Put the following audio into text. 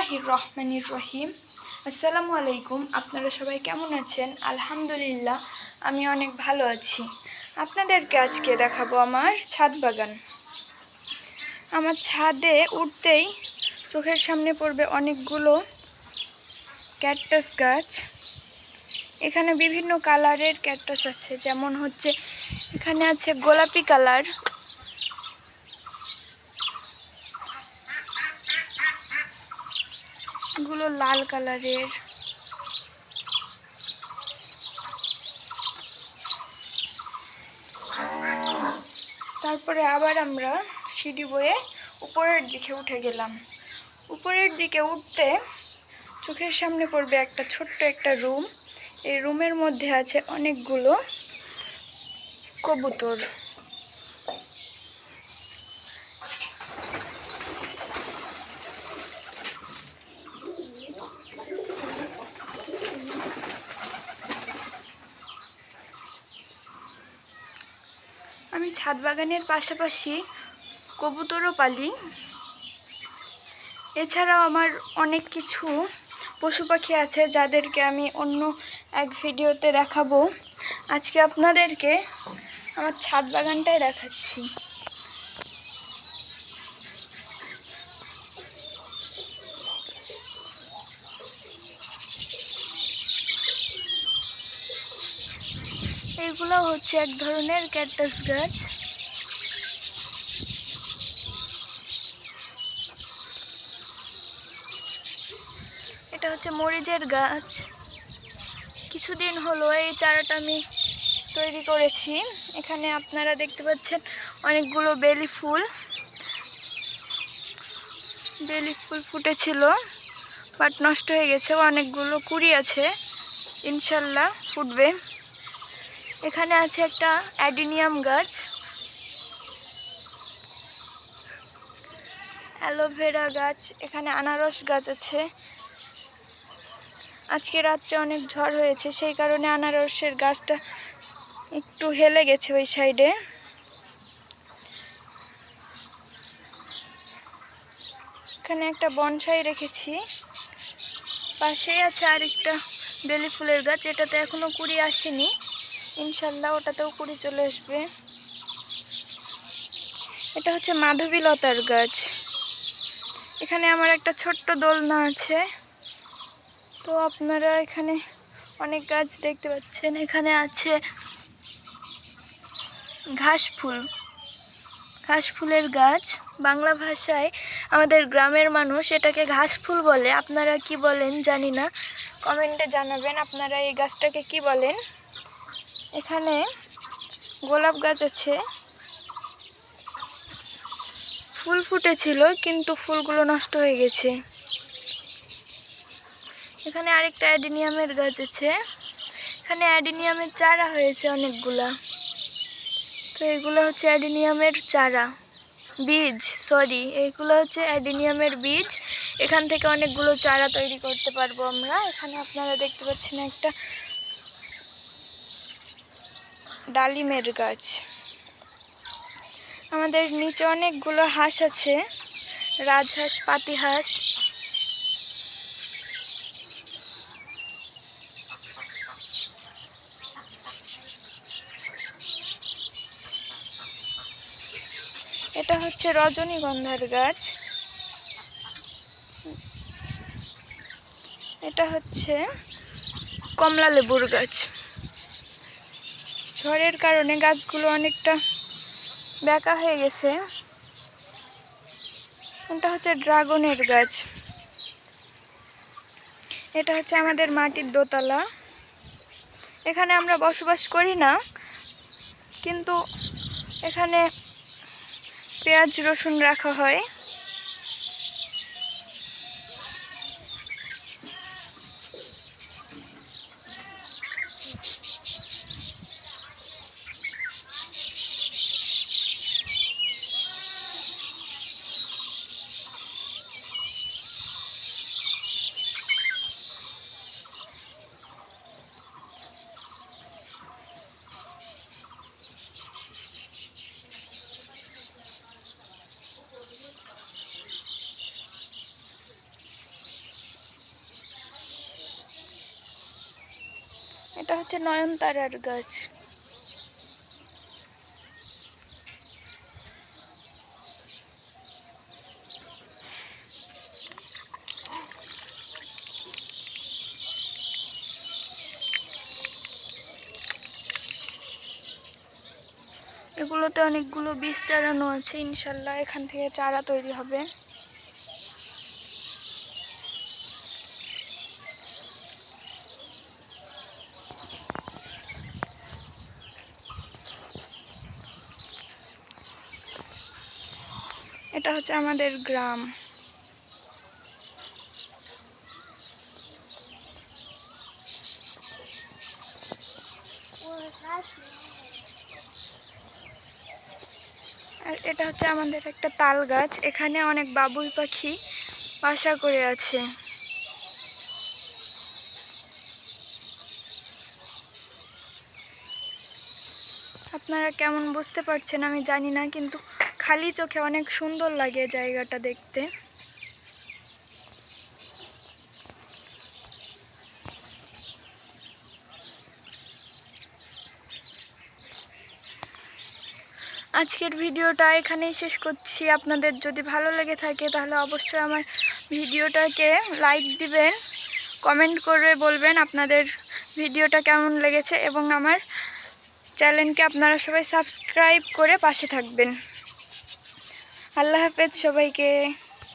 বিসমিল্লাহির রহমানির রহিম। আসসালামু আলাইকুম। আপনারা সবাই কেমন আছেন? আলহামদুলিল্লাহ, আমি অনেক ভালো আছি। আপনাদেরকে আজকে দেখাবো আমার ছাদ বাগান। আমার ছাদে উঠতেই চোখের সামনে পড়বে অনেকগুলো ক্যাকটাস গাছ। এখানে বিভিন্ন কালারের ক্যাকটাস আছে, যেমন হচ্ছে এখানে আছে গোলাপি কালার, গুলো লাল কালারের, তারপরে আবার আমরা সিঁড়ি বয়ে উপরের দিকে উঠে গেলাম। উপরের দিকে উঠতে চোখের সামনে পড়বে একটা ছোট্ট একটা রুম। এই রুমের মধ্যে আছে অনেকগুলো কবুতর। আমি ছাদ বাগানের পাশাপাশি কবুতরও পালি। এছাড়াও আমার অনেক কিছু পশু পাখি আছে, যাদেরকে আমি অন্য এক ভিডিওতে দেখাবো। আজকে আপনাদেরকে আমার ছাদ বাগানটাই দেখাচ্ছি। এইগুলো হচ্ছে এক ধরনের ক্যাকটাস গাছ। এটা হচ্ছে মরিচের গাছ। কিছুদিন হলো এই চারাটা আমি তৈরি করেছি। এখানে আপনারা দেখতে পাচ্ছেন অনেকগুলো বেলি ফুল ফুটেছিল, বাট নষ্ট হয়ে গেছে। অনেকগুলো কুড়ি আছে, ইনশাল্লাহ ফুটবে। এখানে আছে একটা অ্যাডিনিয়াম গাছ, অ্যালোভেরা গাছ, এখানে আনারস গাছ আছে। আজকে রাত্রে অনেক ঝড় হয়েছে, সেই কারণে আনারসের গাছটা একটু হেলে গেছে ওই সাইডে। এখানে একটা বনসাই রেখেছি, পাশেই আছে আরেকটা বেলি ফুলের গাছ। এটাতে এখনো কুড়ি আসেনি, ইনশাল্লাহ ওটাতেও কুড়ি চলে আসবে। এটা হচ্ছে মাধবীলতার গাছ। এখানে আমার একটা ছোট্ট দোলনা আছে। তো আপনারা এখানে অনেক গাছ দেখতে পাচ্ছেন। এখানে আছে ঘাস ফুলের গাছ। বাংলা ভাষায় আমাদের গ্রামের মানুষ এটাকে ঘাস ফুল বলে। আপনারা কি বলেন জানি না, কমেন্টে জানাবেন আপনারা এই গাছটাকে কি বলেন। এখানে গোলাপ গাছ আছে, ফুল ফুটেছিল কিন্তু ফুলগুলো নষ্ট হয়ে গেছে। এখানে আরেকটা অ্যাডিনিয়ামের গাছ আছে। এখানে অ্যাডিনিয়ামের চারা হয়েছে অনেকগুলা। তো এগুলো হচ্ছে অ্যাডিনিয়ামের চারা, এইগুলো হচ্ছে অ্যাডিনিয়ামের বীজ। এখান থেকে অনেকগুলো চারা তৈরি করতে পারবো আমরা। এখানে আপনারা দেখতে পাচ্ছেন একটা ডালিমের গাছ। আমাদের নিচে অনেকগুলো হাঁস আছে, রাজহাঁস, পাতিহাঁস। এটা হচ্ছে রজনীগন্ধার গাছ। এটা হচ্ছে কমলা লেবুর গাছ। ঝড়ের কারণে গাছগুলো অনেকটা বেঁকা হয়ে গেছে। এটা হচ্ছে ড্রাগনের গাছ। এটা হচ্ছে আমাদের মাটির দোতলা। এখানে আমরা বসবাস করি না, কিন্তু এখানে পেঁয়াজ রসুন রাখা হয়। এটা হচ্ছে নয়নতারার গাছ। এগুলোতে অনেকগুলো বীজ চারানো আছে, ইনশাল্লাহ এখান থেকে চারা তৈরি হবে। এটা হচ্ছে আমাদের গ্রাম। আর এটা হচ্ছে আমাদের একটা তাল গাছ, এখানে অনেক বাবুই পাখি বাসা করে আছে। আপনারা কেমন বুঝতে পারছেন আমি জানি না, কিন্তু খালি চোখে অনেক সুন্দর লাগে জায়গাটা দেখতে। আজকের ভিডিওটা এখানেই শেষ করছি। আপনাদের যদি ভালো লেগে থাকে তাহলে অবশ্যই আমার ভিডিওটাকে লাইক দিবেন, কমেন্ট করে বলবেন আপনাদের ভিডিওটা কেমন লেগেছে, এবং আমার চ্যানেলকে আপনারা সবাই সাবস্ক্রাইব করে পাশে থাকবেন। আল্লাহ হাফেজ সবাইকে।